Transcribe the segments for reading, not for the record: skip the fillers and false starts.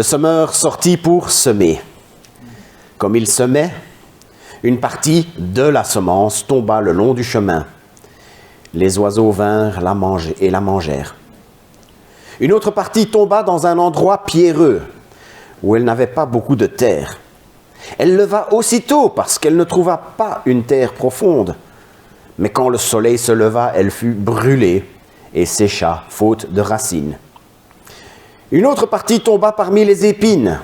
Le semeur sortit pour semer. Comme il semait, une partie de la semence tomba le long du chemin. Les oiseaux vinrent la manger et la mangèrent. Une autre partie tomba dans un endroit pierreux, où elle n'avait pas beaucoup de terre. Elle leva aussitôt parce qu'elle ne trouva pas une terre profonde. Mais quand le soleil se leva, elle fut brûlée et sécha, faute de racines. Une autre partie tomba parmi les épines.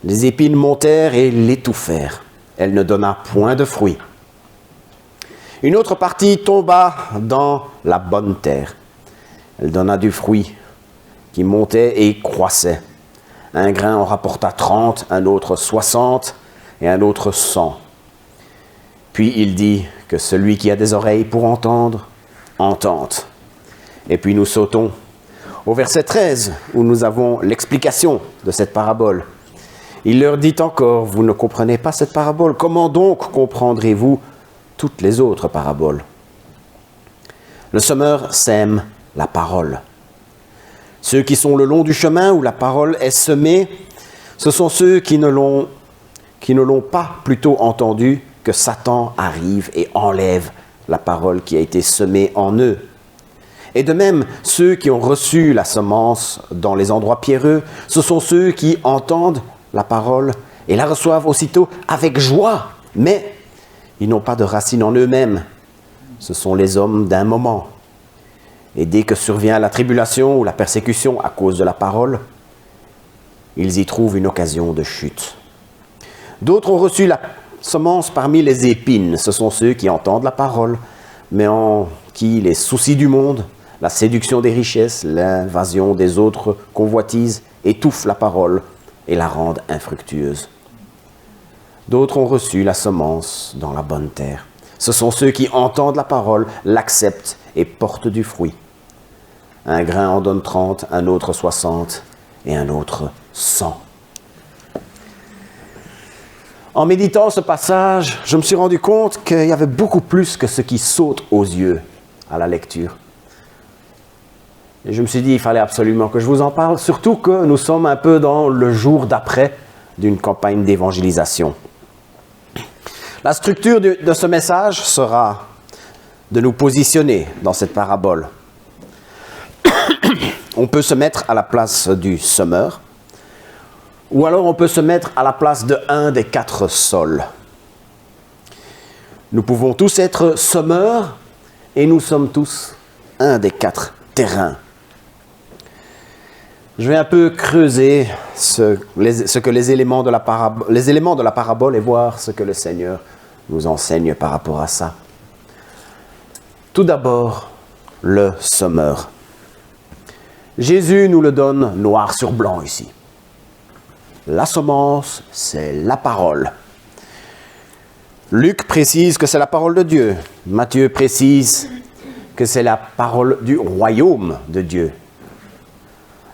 Les épines montèrent et l'étouffèrent. Elle ne donna point de fruits. Une autre partie tomba dans la bonne terre. Elle donna du fruit qui montait et croissait. Un grain en rapporta 30, un autre 60 et un autre 100. Puis il dit que celui qui a des oreilles pour entendre, entende. Et puis nous sautons au verset 13, où nous avons l'explication de cette parabole. Il leur dit encore, vous ne comprenez pas cette parabole, comment donc comprendrez-vous toutes les autres paraboles? Le semeur sème la parole. Ceux qui sont le long du chemin où la parole est semée, ce sont ceux qui ne l'ont pas plutôt entendu que Satan arrive et enlève la parole qui a été semée en eux. Et de même, ceux qui ont reçu la semence dans les endroits pierreux, ce sont ceux qui entendent la parole et la reçoivent aussitôt avec joie, mais ils n'ont pas de racines en eux-mêmes. Ce sont les hommes d'un moment. Et dès que survient la tribulation ou la persécution à cause de la parole, ils y trouvent une occasion de chute. D'autres ont reçu la semence parmi les épines. Ce sont ceux qui entendent la parole, mais en qui les soucis du monde, la séduction des richesses, l'invasion des autres convoitises étouffent la parole et la rendent infructueuse. D'autres ont reçu la semence dans la bonne terre. Ce sont ceux qui entendent la parole, l'acceptent et portent du fruit. Un grain en donne 30, un autre 60 et un autre 100. En méditant ce passage, je me suis rendu compte qu'il y avait beaucoup plus que ce qui saute aux yeux à la lecture. Et je me suis dit, il fallait absolument que je vous en parle, surtout que nous sommes un peu dans le jour d'après d'une campagne d'évangélisation. La structure de ce message sera de nous positionner dans cette parabole. On peut se mettre à la place du semeur, ou alors on peut se mettre à la place de un des 4 sols. Nous pouvons tous être semeurs et nous sommes tous un des 4 terrains. Je vais un peu creuser les éléments de la parabole et voir ce que le Seigneur nous enseigne par rapport à ça. Tout d'abord, le semeur. Jésus nous le donne noir sur blanc ici. La semence, c'est la parole. Luc précise que c'est la parole de Dieu. Matthieu précise que c'est la parole du royaume de Dieu.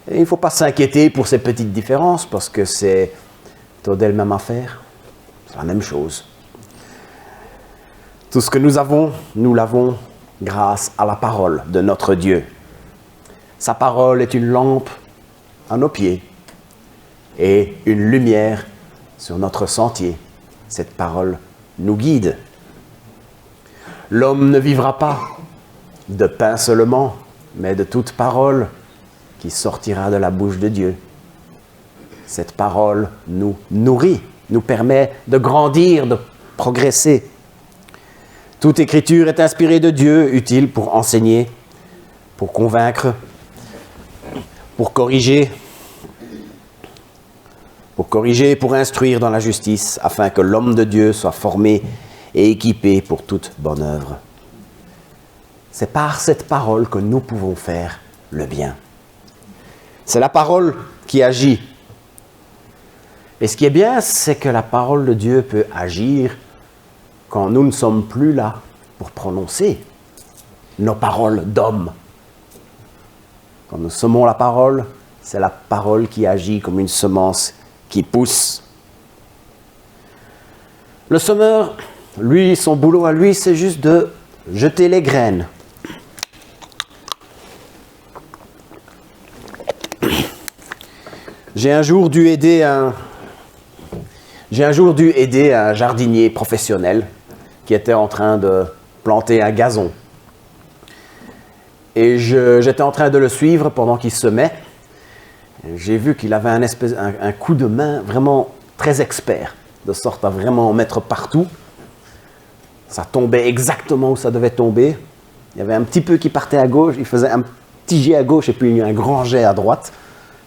Et il ne faut pas s'inquiéter pour ces petites différences parce que c'est toute la même affaire. C'est la même chose. Tout ce que nous avons, nous l'avons grâce à la parole de notre Dieu. Sa parole est une lampe à nos pieds et une lumière sur notre sentier. Cette parole nous guide. L'homme ne vivra pas de pain seulement, mais de toute parole qui sortira de la bouche de Dieu. Cette parole nous nourrit, nous permet de grandir, de progresser. Toute écriture est inspirée de Dieu, utile pour enseigner, pour convaincre, pour corriger, pour instruire dans la justice, afin que l'homme de Dieu soit formé et équipé pour toute bonne œuvre. C'est par cette parole que nous pouvons faire le bien. C'est la parole qui agit. Et ce qui est bien, c'est que la parole de Dieu peut agir quand nous ne sommes plus là pour prononcer nos paroles d'hommes. Quand nous semons la parole, c'est la parole qui agit comme une semence qui pousse. Le semeur, lui, son boulot à lui, c'est juste de jeter les graines. J'ai un jour dû aider un jardinier professionnel qui était en train de planter un gazon. Et j'étais en train de le suivre pendant qu'il semait. J'ai vu qu'il avait un coup de main vraiment très expert, de sorte à vraiment en mettre partout. Ça tombait exactement où ça devait tomber. Il y avait un petit peu qui partait à gauche, il faisait un petit jet à gauche et puis un grand jet à droite.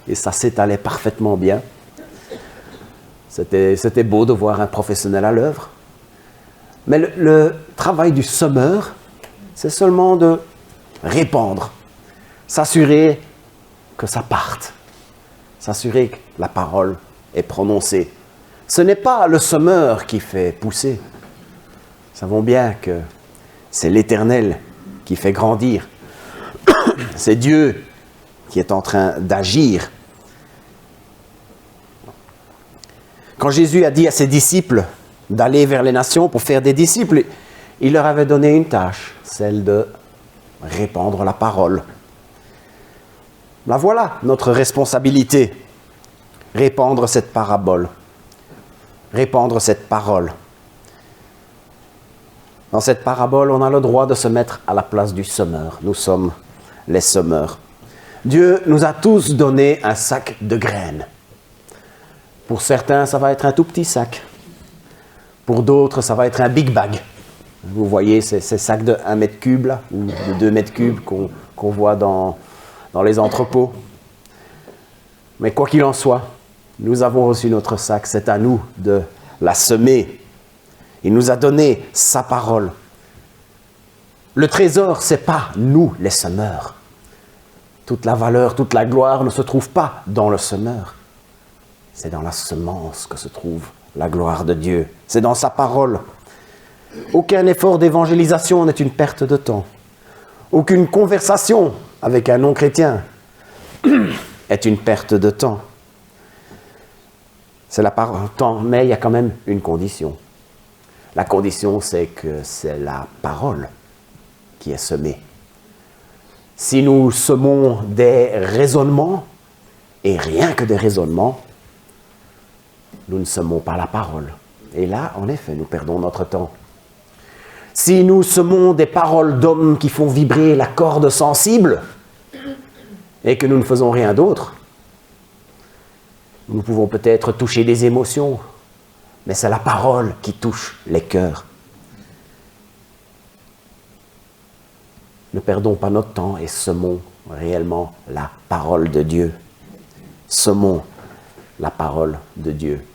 Et ça s'étalait parfaitement bien. C'était beau de voir un professionnel à l'œuvre. Mais le travail du semeur, c'est seulement de répandre, s'assurer que ça parte, s'assurer que la parole est prononcée. Ce n'est pas le semeur qui fait pousser. Nous savons bien que c'est l'Éternel qui fait grandir. C'est Dieu qui est en train d'agir. Quand Jésus a dit à ses disciples d'aller vers les nations pour faire des disciples, il leur avait donné une tâche, celle de répandre la parole. La voilà, notre responsabilité. Répandre cette parabole. Répandre cette parole. Dans cette parabole, on a le droit de se mettre à la place du semeur. Nous sommes les semeurs. Dieu nous a tous donné un sac de graines. Pour certains, ça va être un tout petit sac. Pour d'autres, ça va être un big bag. Vous voyez ces sacs de 1 mètre cube là, ou de 2 mètres cubes qu'on voit dans les entrepôts. Mais quoi qu'il en soit, nous avons reçu notre sac. C'est à nous de la semer. Il nous a donné sa parole. Le trésor, ce n'est pas nous les semeurs. Toute la valeur, toute la gloire ne se trouve pas dans le semeur. C'est dans la semence que se trouve la gloire de Dieu. C'est dans sa parole. Aucun effort d'évangélisation n'est une perte de temps. Aucune conversation avec un non-chrétien est une perte de temps. C'est la parole, mais il y a quand même une condition. La condition, c'est que c'est la parole qui est semée. Si nous semons des raisonnements, et rien que des raisonnements, nous ne semons pas la parole. Et là, en effet, nous perdons notre temps. Si nous semons des paroles d'hommes qui font vibrer la corde sensible, et que nous ne faisons rien d'autre, nous pouvons peut-être toucher des émotions, mais c'est la parole qui touche les cœurs. Ne perdons pas notre temps et semons réellement la parole de Dieu. Semons la parole de Dieu.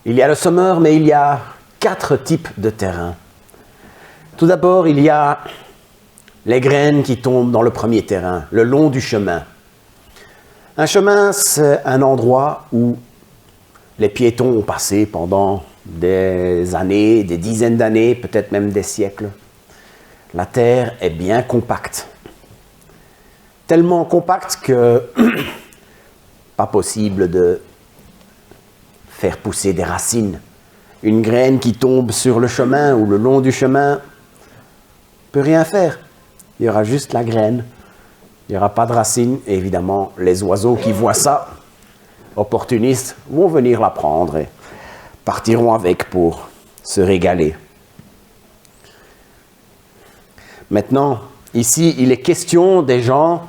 Il y a le semeur, mais il y a 4 types de terrain. Tout d'abord, il y a les graines qui tombent dans le premier terrain, le long du chemin. Un chemin, c'est un endroit où les piétons ont passé pendant des années, des dizaines d'années, peut-être même des siècles. La terre est bien compacte. Tellement compacte que pas possible de faire pousser des racines. Une graine qui tombe sur le chemin ou le long du chemin ne peut rien faire. Il y aura juste la graine. Il n'y aura pas de racines. Et évidemment, les oiseaux qui voient ça, opportunistes, vont venir la prendre et partiront avec pour se régaler. Maintenant, ici, il est question des gens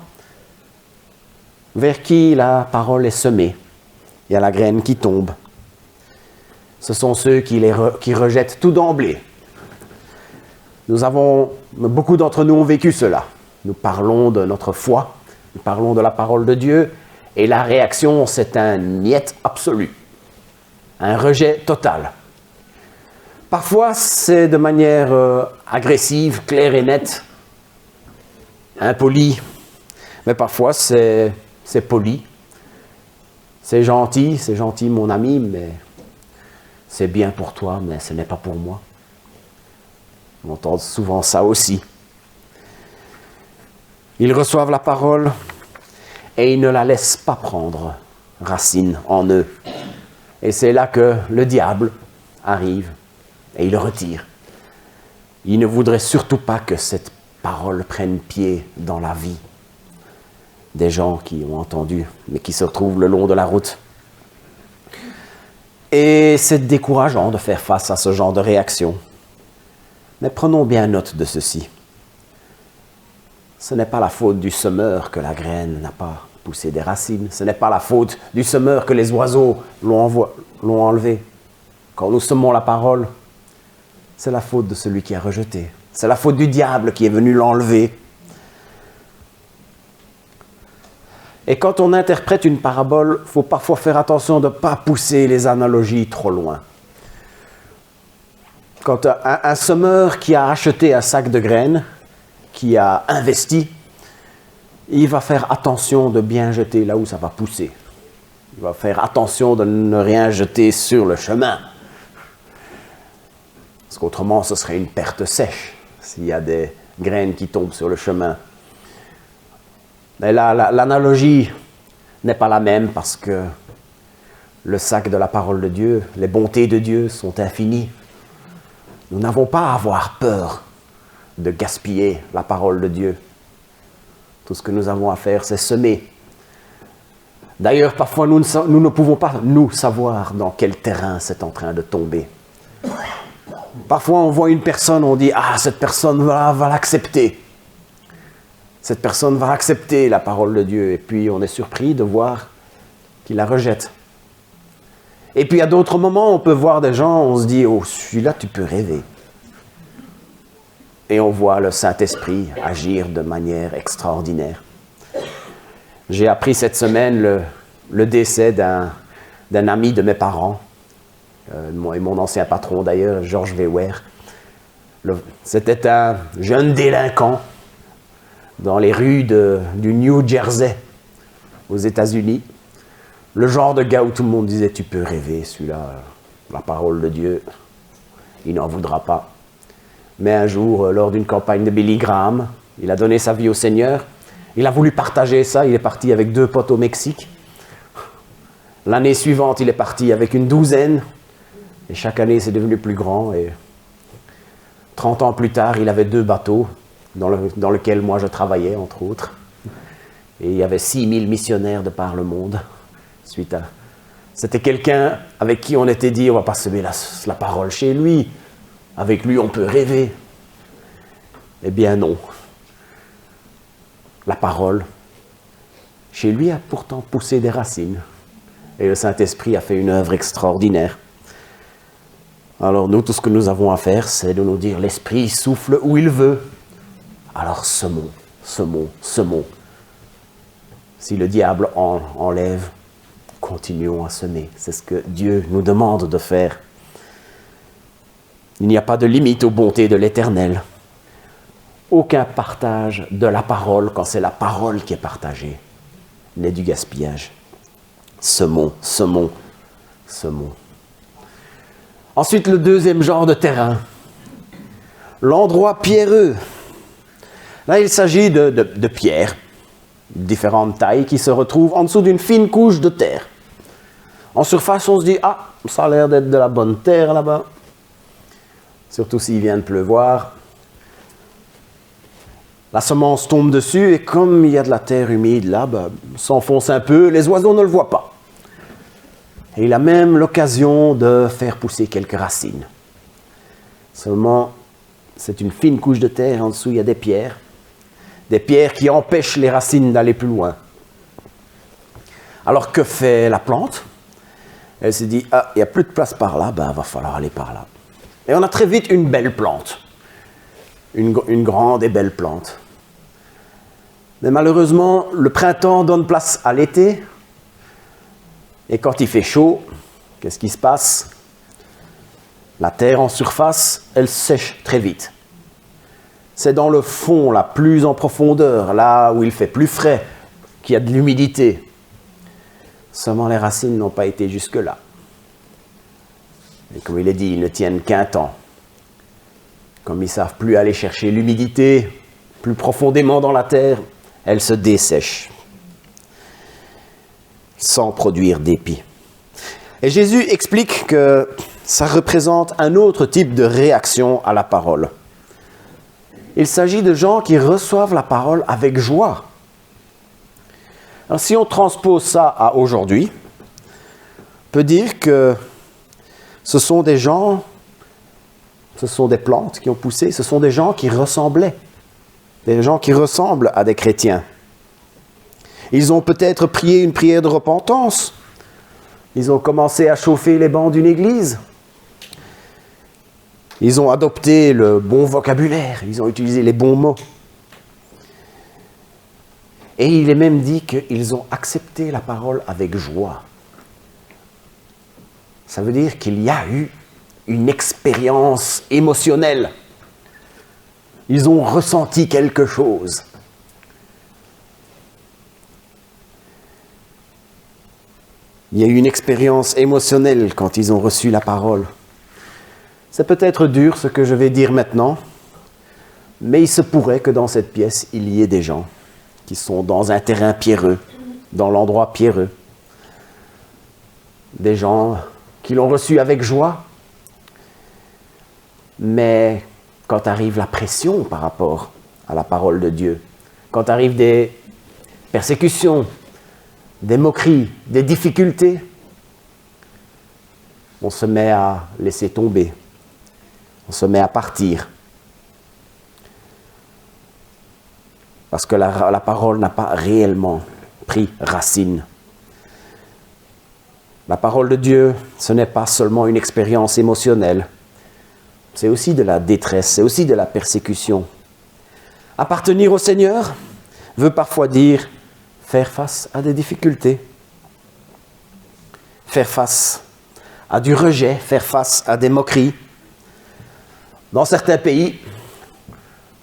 vers qui la parole est semée. Il y a la graine qui tombe. Ce sont ceux qui rejettent tout d'emblée. Beaucoup d'entre nous ont vécu cela. Nous parlons de notre foi, nous parlons de la parole de Dieu, et la réaction, c'est un niet absolu, un rejet total. Parfois, c'est de manière agressive, claire et nette, impolie, mais parfois, c'est poli. C'est gentil mon ami, mais c'est bien pour toi, mais ce n'est pas pour moi. On entend souvent ça aussi. Ils reçoivent la parole et ils ne la laissent pas prendre racine en eux. Et c'est là que le diable arrive et il le retire. Il ne voudrait surtout pas que cette parole prenne pied dans la vie. des gens qui ont entendu, mais qui se retrouvent le long de la route. Et c'est décourageant de faire face à ce genre de réaction. Mais prenons bien note de ceci. Ce n'est pas la faute du semeur que la graine n'a pas poussé des racines. Ce n'est pas la faute du semeur que les oiseaux l'ont enlevé. Quand nous semons la parole, c'est la faute de celui qui a rejeté. C'est la faute du diable qui est venu l'enlever. Et quand on interprète une parabole, il faut parfois faire attention de ne pas pousser les analogies trop loin. Quand un semeur qui a acheté un sac de graines, qui a investi, il va faire attention de bien jeter là où ça va pousser. Il va faire attention de ne rien jeter sur le chemin. Parce qu'autrement, ce serait une perte sèche s'il y a des graines qui tombent sur le chemin. Mais là, l'analogie n'est pas la même parce que le sac de la parole de Dieu, les bontés de Dieu sont infinies. Nous n'avons pas à avoir peur de gaspiller la parole de Dieu. Tout ce que nous avons à faire, c'est semer. D'ailleurs, parfois, nous ne pouvons pas, nous, savoir dans quel terrain c'est en train de tomber. Parfois, on voit une personne, on dit « Ah, cette personne va l'accepter. » Cette personne va accepter la parole de Dieu. Et puis, on est surpris de voir qu'il la rejette. Et puis, à d'autres moments, on peut voir des gens, on se dit « Oh, celui-là, tu peux rêver. » Et on voit le Saint-Esprit agir de manière extraordinaire. J'ai appris cette semaine le décès d'un ami de mes parents, et mon ancien patron d'ailleurs, Georges Wewer. C'était un jeune délinquant dans les rues du New Jersey, aux États-Unis. Le genre de gars où tout le monde disait « Tu peux rêver, celui-là, la parole de Dieu, il n'en voudra pas. » Mais un jour, lors d'une campagne de Billy Graham, il a donné sa vie au Seigneur. Il a voulu partager ça. Il est parti avec 2 potes au Mexique. L'année suivante, il est parti avec une 12aine. Et chaque année, c'est devenu plus grand. Et 30 ans plus tard, il avait 2 bateaux dans lesquels moi je travaillais, entre autres. Et il y avait 6000 missionnaires de par le monde. C'était quelqu'un avec qui on était dit, on ne va pas semer la parole chez lui. Avec lui, on peut rêver. Eh bien non. La parole, chez lui, a pourtant poussé des racines. Et le Saint-Esprit a fait une œuvre extraordinaire. Alors nous, tout ce que nous avons à faire, c'est de nous dire, l'Esprit souffle où il veut. Alors semons, semons, semons. Si le diable enlève, continuons à semer. C'est ce que Dieu nous demande de faire. Il n'y a pas de limite aux bontés de l'Éternel. Aucun partage de la parole, quand c'est la parole qui est partagée, n'est du gaspillage. Semons, semons, semons. Ensuite, le deuxième genre de terrain, l'endroit pierreux. Là, il s'agit de pierres, de différentes tailles, qui se retrouvent en dessous d'une fine couche de terre. En surface, on se dit « Ah, ça a l'air d'être de la bonne terre là-bas. » Surtout s'il vient de pleuvoir. La semence tombe dessus et comme il y a de la terre humide là, s'enfonce un peu, les oiseaux ne le voient pas. Et il a même l'occasion de faire pousser quelques racines. Seulement, c'est une fine couche de terre, en dessous il y a des pierres qui empêchent les racines d'aller plus loin. Alors que fait la plante? Elle se dit, ah, il n'y a plus de place par là, va falloir aller par là. Et on a très vite une belle plante, une grande et belle plante. Mais malheureusement, le printemps donne place à l'été, et quand il fait chaud, qu'est-ce qui se passe? La terre en surface, elle sèche très vite. C'est dans le fond, là, plus en profondeur, là où il fait plus frais, qu'il y a de l'humidité. Seulement les racines n'ont pas été jusque-là. Et comme il est dit, ils ne tiennent qu'un temps. Comme ils ne savent plus aller chercher l'humidité plus profondément dans la terre, elles se dessèchent, sans produire d'épi. Et Jésus explique que ça représente un autre type de réaction à la parole. Il s'agit de gens qui reçoivent la parole avec joie. Alors, si on transpose ça à aujourd'hui, on peut dire que ce sont des gens, ce sont des plantes qui ont poussé, ce sont des gens qui ressemblaient, des gens qui ressemblent à des chrétiens. Ils ont peut-être prié une prière de repentance, ils ont commencé à chauffer les bancs d'une église, ils ont adopté le bon vocabulaire, ils ont utilisé les bons mots. Et il est même dit qu'ils ont accepté la parole avec joie. Ça veut dire qu'il y a eu une expérience émotionnelle. Ils ont ressenti quelque chose. Il y a eu une expérience émotionnelle quand ils ont reçu la parole. C'est peut-être dur ce que je vais dire maintenant, mais il se pourrait que dans cette pièce, il y ait des gens qui sont dans un terrain pierreux, dans l'endroit pierreux. Des gens qui l'ont reçu avec joie, mais quand arrive la pression par rapport à la parole de Dieu, quand arrivent des persécutions, des moqueries, des difficultés, on se met à laisser tomber, on se met à partir. Parce que la parole n'a pas réellement pris racine. La parole de Dieu, ce n'est pas seulement une expérience émotionnelle, c'est aussi de la détresse, c'est aussi de la persécution. Appartenir au Seigneur veut parfois dire faire face à des difficultés, faire face à du rejet, faire face à des moqueries. Dans certains pays,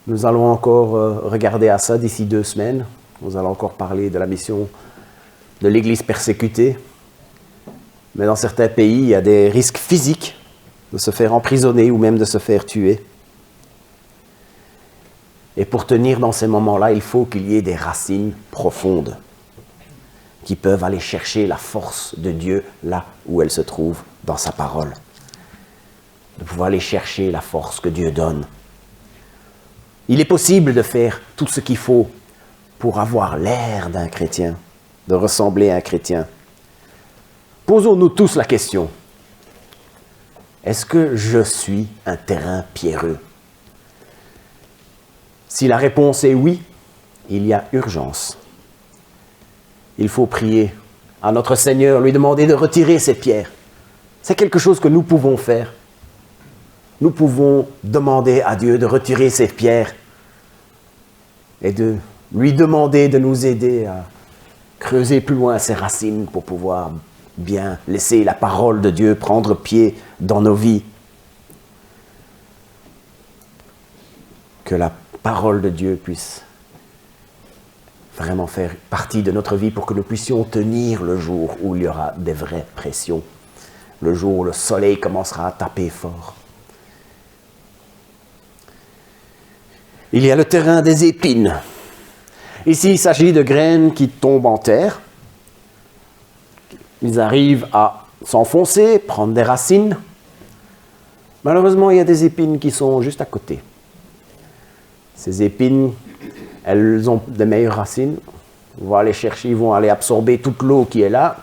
nous allons encore regarder à ça d'ici 2 semaines, nous allons encore parler de la mission de l'Église persécutée. Mais dans certains pays, il y a des risques physiques de se faire emprisonner ou même de se faire tuer. Et pour tenir dans ces moments-là, il faut qu'il y ait des racines profondes qui peuvent aller chercher la force de Dieu là où elle se trouve dans sa parole. De pouvoir aller chercher la force que Dieu donne. Il est possible de faire tout ce qu'il faut pour avoir l'air d'un chrétien, de ressembler à un chrétien. Posons-nous tous la question, est-ce que je suis un terrain pierreux? Si la réponse est oui, il y a urgence. Il faut prier à notre Seigneur, lui demander de retirer ces pierres. C'est quelque chose que nous pouvons faire. Nous pouvons demander à Dieu de retirer ces pierres et de lui demander de nous aider à creuser plus loin ses racines pour pouvoir bien laisser la parole de Dieu prendre pied dans nos vies. Que la parole de Dieu puisse vraiment faire partie de notre vie pour que nous puissions tenir le jour où il y aura des vraies pressions, le jour où le soleil commencera à taper fort. Il y a le terrain des épines. Ici, il s'agit de graines qui tombent en terre. Ils arrivent à s'enfoncer, prendre des racines. Malheureusement, il y a des épines qui sont juste à côté. Ces épines, elles ont de meilleures racines. Ils vont aller chercher, ils vont aller absorber toute l'eau qui est là.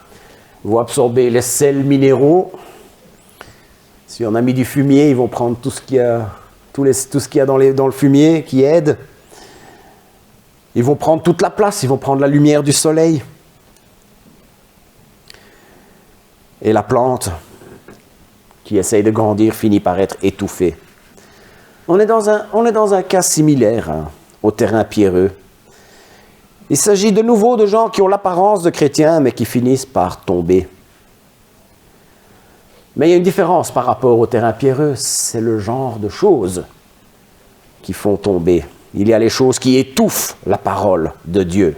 Ils vont absorber les sels minéraux. Si on a mis du fumier, ils vont prendre tout ce qu'il y a, tout ce qu'il y a dans le fumier qui aide. Ils vont prendre toute la place, ils vont prendre la lumière du soleil. Et la plante qui essaye de grandir finit par être étouffée. On est dans un cas similaire au terrain pierreux. Il s'agit de nouveau de gens qui ont l'apparence de chrétiens, mais qui finissent par tomber. Mais il y a une différence par rapport au terrain pierreux, c'est le genre de choses qui font tomber. Il y a les choses qui étouffent la parole de Dieu.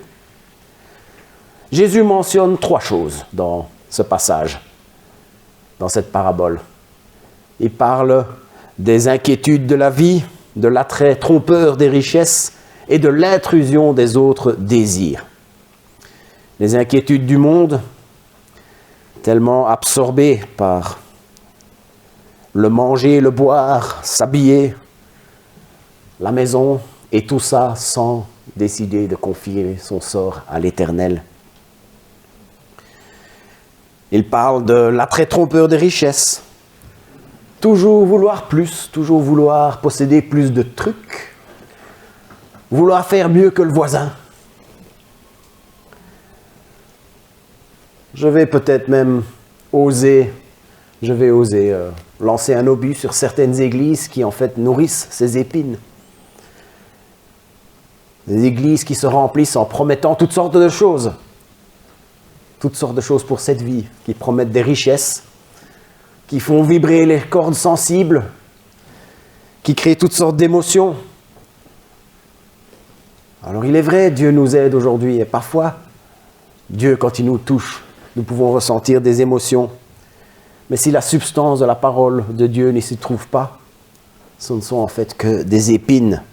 Jésus mentionne 3 choses dans ce passage, dans cette parabole. Il parle des inquiétudes de la vie, de l'attrait trompeur des richesses et de l'intrusion des autres désirs. Les inquiétudes du monde, tellement absorbées par le manger, le boire, s'habiller, la maison, et tout ça sans décider de confier son sort à l'Éternel. Il parle de l'attrait trompeur des richesses. Toujours vouloir plus, toujours vouloir posséder plus de trucs, vouloir faire mieux que le voisin. Je vais peut-être même oser lancer un obus sur certaines églises qui en fait nourrissent ces épines. Des églises qui se remplissent en promettant toutes sortes de choses. Toutes sortes de choses pour cette vie, qui promettent des richesses, qui font vibrer les cordes sensibles, qui créent toutes sortes d'émotions. Alors il est vrai, Dieu nous aide aujourd'hui, et parfois, Dieu, quand il nous touche, nous pouvons ressentir des émotions. Mais si la substance de la parole de Dieu ne s'y trouve pas, ce ne sont en fait que des épines.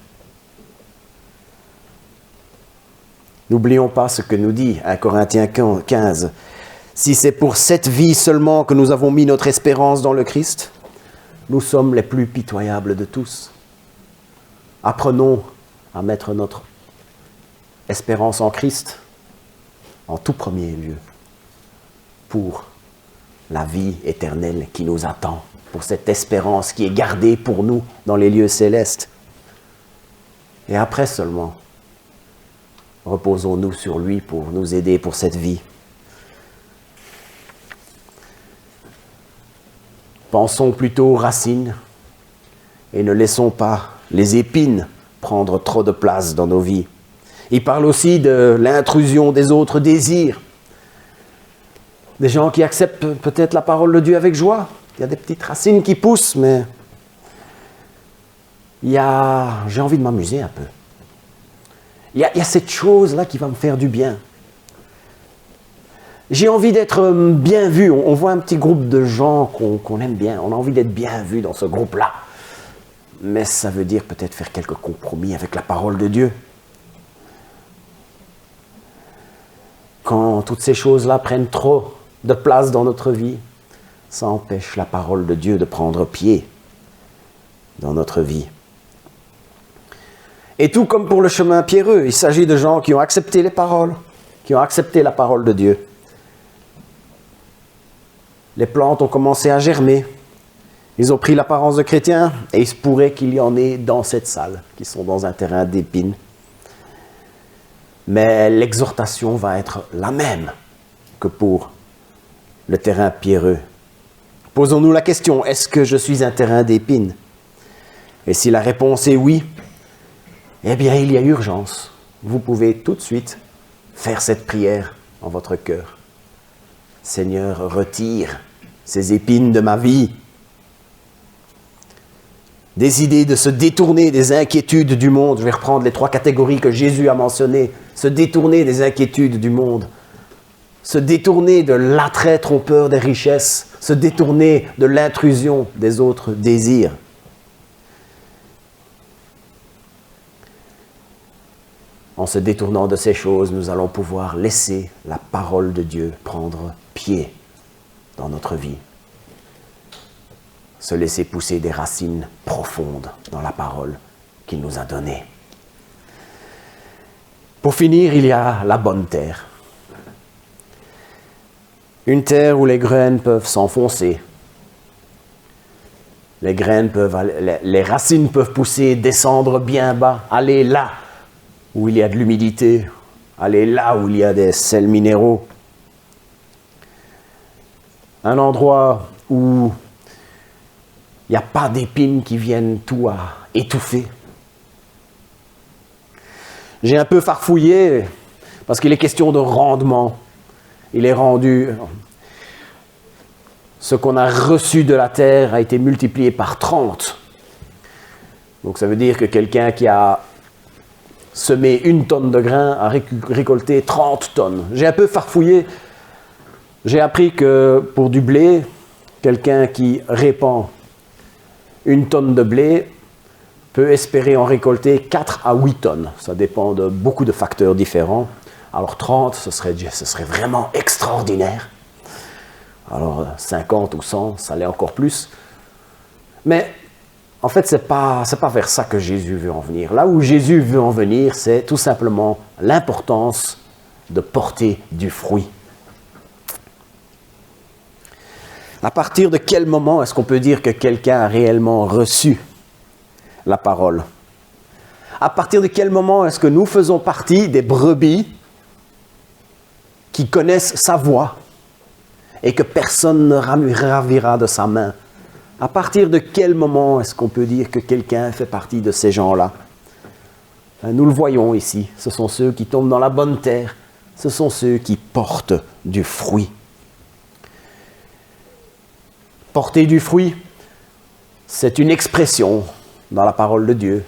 N'oublions pas ce que nous dit 1 Corinthiens 15. Si c'est pour cette vie seulement que nous avons mis notre espérance dans le Christ, nous sommes les plus pitoyables de tous. Apprenons à mettre notre espérance en Christ en tout premier lieu pour la vie éternelle qui nous attend, pour cette espérance qui est gardée pour nous dans les lieux célestes. Et après seulement, reposons-nous sur lui pour nous aider pour cette vie. Pensons plutôt aux racines et ne laissons pas les épines prendre trop de place dans nos vies. Il parle aussi de l'intrusion des autres désirs. Des gens qui acceptent peut-être la parole de Dieu avec joie. Il y a des petites racines qui poussent, mais j'ai envie de m'amuser un peu. Il y a cette chose-là qui va me faire du bien. J'ai envie d'être bien vu. On voit un petit groupe de gens qu'on aime bien. On a envie d'être bien vu dans ce groupe-là. Mais ça veut dire peut-être faire quelques compromis avec la parole de Dieu. Quand toutes ces choses-là prennent trop de place dans notre vie, ça empêche la parole de Dieu de prendre pied dans notre vie. Et tout comme pour le chemin pierreux, il s'agit de gens qui ont accepté les paroles, qui ont accepté la parole de Dieu. Les plantes ont commencé à germer. Ils ont pris l'apparence de chrétiens et il se pourrait qu'il y en ait dans cette salle, qui sont dans un terrain d'épines. Mais l'exhortation va être la même que pour le terrain pierreux. Posons-nous la question, est-ce que je suis un terrain d'épines? Et si la réponse est oui, eh bien il y a urgence. Vous pouvez tout de suite faire cette prière en votre cœur. Seigneur, retire ces épines de ma vie. Décider de se détourner des inquiétudes du monde. Je vais reprendre les 3 catégories que Jésus a mentionnées. Se détourner des inquiétudes du monde. Se détourner de l'attrait trompeur des richesses. Se détourner de l'intrusion des autres désirs. En se détournant de ces choses, nous allons pouvoir laisser la parole de Dieu prendre pied dans notre vie. Se laisser pousser des racines profondes dans la parole qu'il nous a donnée. Pour finir, il y a la bonne terre. Une terre où les graines peuvent s'enfoncer. Les racines peuvent pousser, descendre bien bas, aller là où il y a de l'humidité, aller là où il y a des sels minéraux. Un endroit où il n'y a pas d'épines qui viennent tout à étouffer. J'ai un peu farfouillé parce qu'il est question de rendement. Il est rendu... Ce qu'on a reçu de la terre a été multiplié par 30. Donc ça veut dire que quelqu'un qui a semé 1 tonne de grains a récolté 30 tonnes. J'ai un peu farfouillé. J'ai appris que pour du blé, quelqu'un qui répand 1 tonne de blé peut espérer en récolter 4 à 8 tonnes. Ça dépend de beaucoup de facteurs différents. Alors 30, ce serait vraiment extraordinaire. Alors 50 ou 100, ça l'est encore plus. Mais en fait, c'est pas vers ça que Jésus veut en venir. Là où Jésus veut en venir, c'est tout simplement l'importance de porter du fruit. À partir de quel moment est-ce qu'on peut dire que quelqu'un a réellement reçu la parole? À partir de quel moment est-ce que nous faisons partie des brebis qui connaissent sa voix et que personne ne ravira de sa main? À partir de quel moment est-ce qu'on peut dire que quelqu'un fait partie de ces gens-là? Nous le voyons ici, ce sont ceux qui tombent dans la bonne terre, ce sont ceux qui portent du fruit. Porter du fruit, c'est une expression dans la parole de Dieu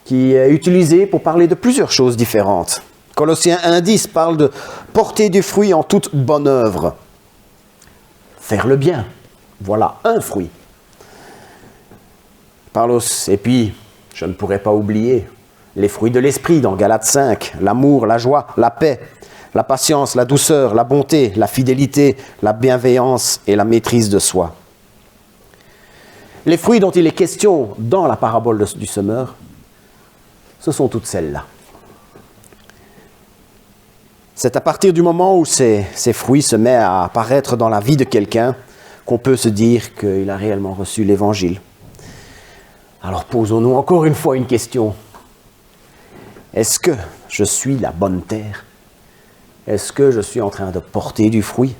qui est utilisée pour parler de plusieurs choses différentes. Colossiens 1,10 parle de porter du fruit en toute bonne œuvre. Faire le bien, voilà un fruit. Et puis, je ne pourrais pas oublier les fruits de l'esprit dans Galates 5, l'amour, la joie, la paix, la patience, la douceur, la bonté, la fidélité, la bienveillance et la maîtrise de soi. Les fruits dont il est question dans la parabole du semeur, ce sont toutes celles-là. C'est à partir du moment où ces fruits se mettent à apparaître dans la vie de quelqu'un qu'on peut se dire qu'il a réellement reçu l'Évangile. Alors posons-nous encore une fois une question. Est-ce que je suis la bonne terre? Est-ce que je suis en train de porter du fruit?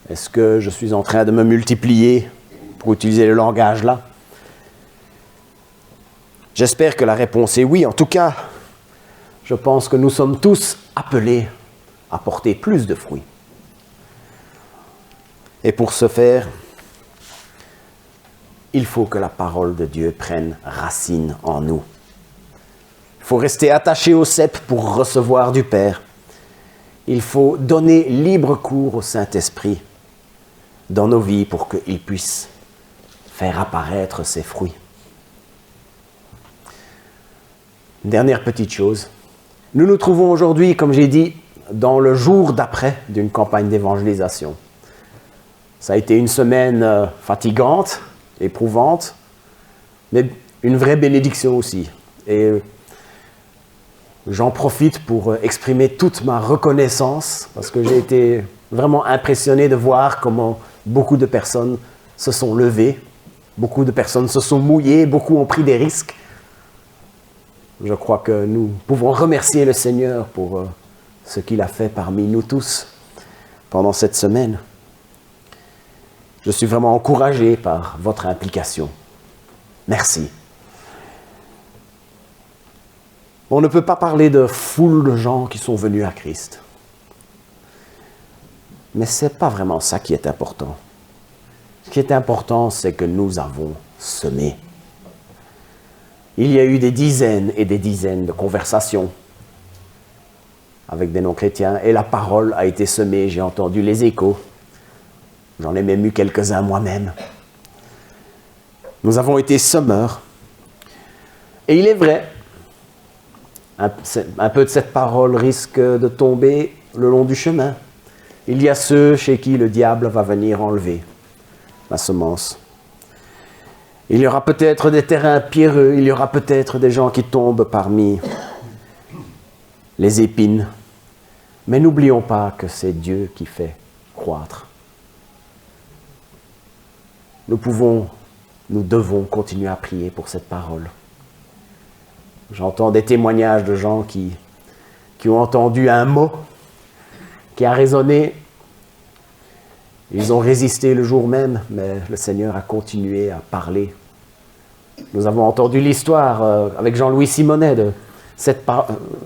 Est-ce que je suis en train de me multiplier, pour utiliser le langage là? J'espère que la réponse est oui. En tout cas, je pense que nous sommes tous appelés à porter plus de fruits. Et pour ce faire, il faut que la parole de Dieu prenne racine en nous. Il faut rester attaché au cep pour recevoir du Père. Il faut donner libre cours au Saint-Esprit dans nos vies pour qu'il puisse faire apparaître ses fruits. Dernière petite chose, nous nous trouvons aujourd'hui, comme j'ai dit, dans le jour d'après d'une campagne d'évangélisation. Ça a été une semaine fatigante, éprouvante, mais une vraie bénédiction aussi. Et j'en profite pour exprimer toute ma reconnaissance, parce que j'ai été vraiment impressionné de voir comment beaucoup de personnes se sont levées, beaucoup de personnes se sont mouillées, beaucoup ont pris des risques. Je crois que nous pouvons remercier le Seigneur pour ce qu'il a fait parmi nous tous pendant cette semaine. Je suis vraiment encouragé par votre implication. Merci. On ne peut pas parler de foule de gens qui sont venus à Christ. Mais ce n'est pas vraiment ça qui est important. Ce qui est important, c'est que nous avons semé. Il y a eu des dizaines et des dizaines de conversations avec des non-chrétiens et la parole a été semée. J'ai entendu les échos. J'en ai même eu quelques-uns moi-même. Nous avons été semeurs. Et il est vrai, un peu de cette parole risque de tomber le long du chemin. Il y a ceux chez qui le diable va venir enlever la semence. Il y aura peut-être des terrains pierreux, il y aura peut-être des gens qui tombent parmi les épines. Mais n'oublions pas que c'est Dieu qui fait croître. Nous devons continuer à prier pour cette parole. J'entends des témoignages de gens qui ont entendu un mot qui a résonné. Ils ont résisté le jour même, mais le Seigneur a continué à parler. Nous avons entendu l'histoire avec Jean-Louis Simonet de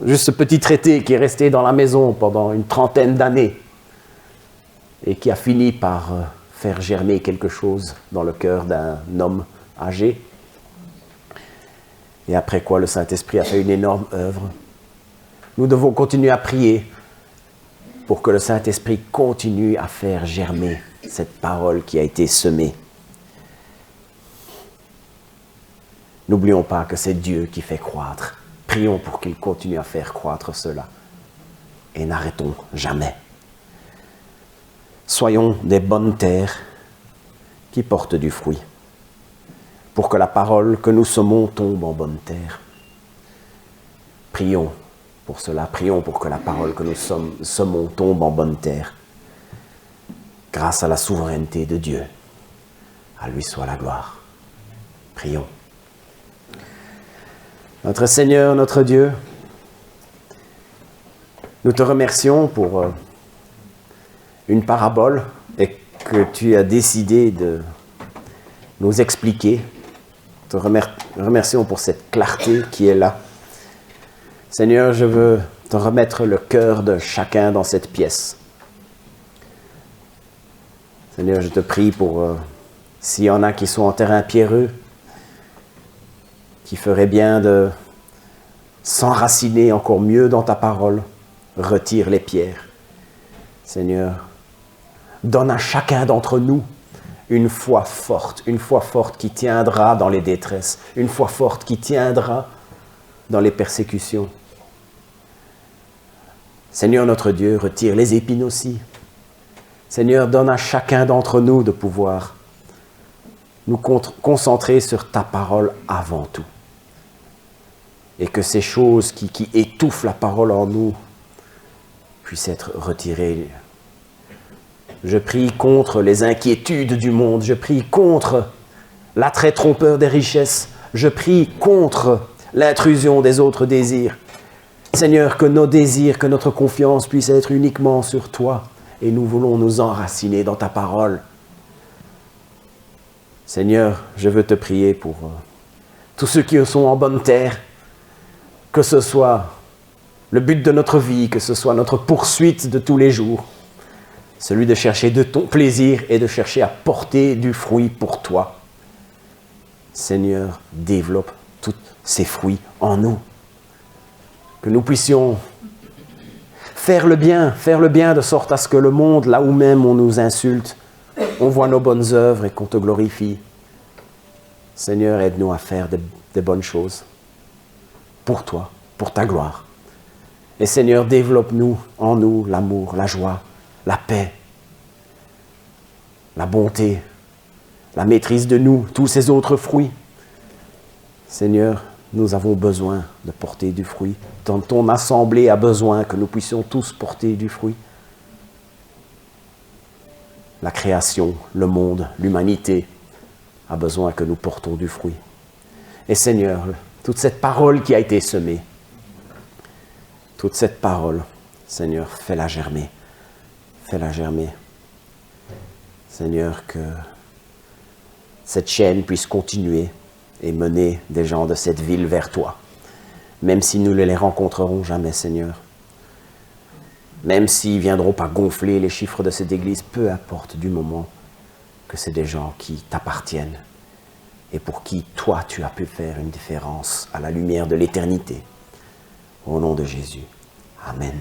juste ce petit traité qui est resté dans la maison pendant une trentaine d'années et qui a fini par faire germer quelque chose dans le cœur d'un homme âgé. Et après quoi, le Saint-Esprit a fait une énorme œuvre. Nous devons continuer à prier pour que le Saint-Esprit continue à faire germer cette parole qui a été semée. N'oublions pas que c'est Dieu qui fait croître. Prions pour qu'il continue à faire croître cela. Et n'arrêtons jamais. Soyons des bonnes terres qui portent du fruit, pour que la parole que nous semons tombe en bonne terre. Prions pour cela, prions pour que la parole que nous semons tombe en bonne terre. grâce à la souveraineté de Dieu. À lui soit la gloire. Prions. Notre Seigneur, notre Dieu, nous te remercions pour une parabole et que tu as décidé de nous expliquer. Nous te remercions pour cette clarté qui est là. Seigneur, je veux te remettre le cœur de chacun dans cette pièce. Seigneur, je te prie pour s'il y en a qui sont en terrain pierreux, qui feraient bien de s'enraciner encore mieux dans ta parole, retire les pierres. Seigneur, donne à chacun d'entre nous une foi forte qui tiendra dans les détresses, une foi forte qui tiendra dans les persécutions. Seigneur notre Dieu, retire les épines aussi. Seigneur, donne à chacun d'entre nous de pouvoir nous concentrer sur ta parole avant tout. Et que ces choses qui étouffent la parole en nous puissent être retirées. Je prie contre les inquiétudes du monde. Je prie contre l'attrait trompeur des richesses. Je prie contre l'intrusion des autres désirs. Seigneur, que nos désirs, que notre confiance puisse être uniquement sur toi. Et nous voulons nous enraciner dans ta parole. Seigneur, je veux te prier pour tous ceux qui sont en bonne terre, que ce soit le but de notre vie, que ce soit notre poursuite de tous les jours, celui de chercher de ton plaisir et de chercher à porter du fruit pour toi. Seigneur, développe tous ces fruits en nous. Que nous puissions faire le bien de sorte à ce que le monde, là où même on nous insulte, on voit nos bonnes œuvres et qu'on te glorifie. Seigneur, aide-nous à faire des bonnes choses pour toi, pour ta gloire. Et Seigneur, développe-nous en nous l'amour, la joie, la paix, la bonté, la maîtrise de nous, tous ces autres fruits. Seigneur, nous avons besoin de porter du fruit. Ton assemblée a besoin que nous puissions tous porter du fruit. La création, le monde, l'humanité a besoin que nous portons du fruit. Et Seigneur, toute cette parole qui a été semée, toute cette parole, Seigneur, fais-la germer. Fais-la germer. Seigneur, que cette chaîne puisse continuer et mener des gens de cette ville vers toi. Même si nous ne les rencontrerons jamais, Seigneur. Même s'ils ne viendront pas gonfler les chiffres de cette église, peu importe du moment que c'est des gens qui t'appartiennent et pour qui toi tu as pu faire une différence à la lumière de l'éternité. Au nom de Jésus. Amen.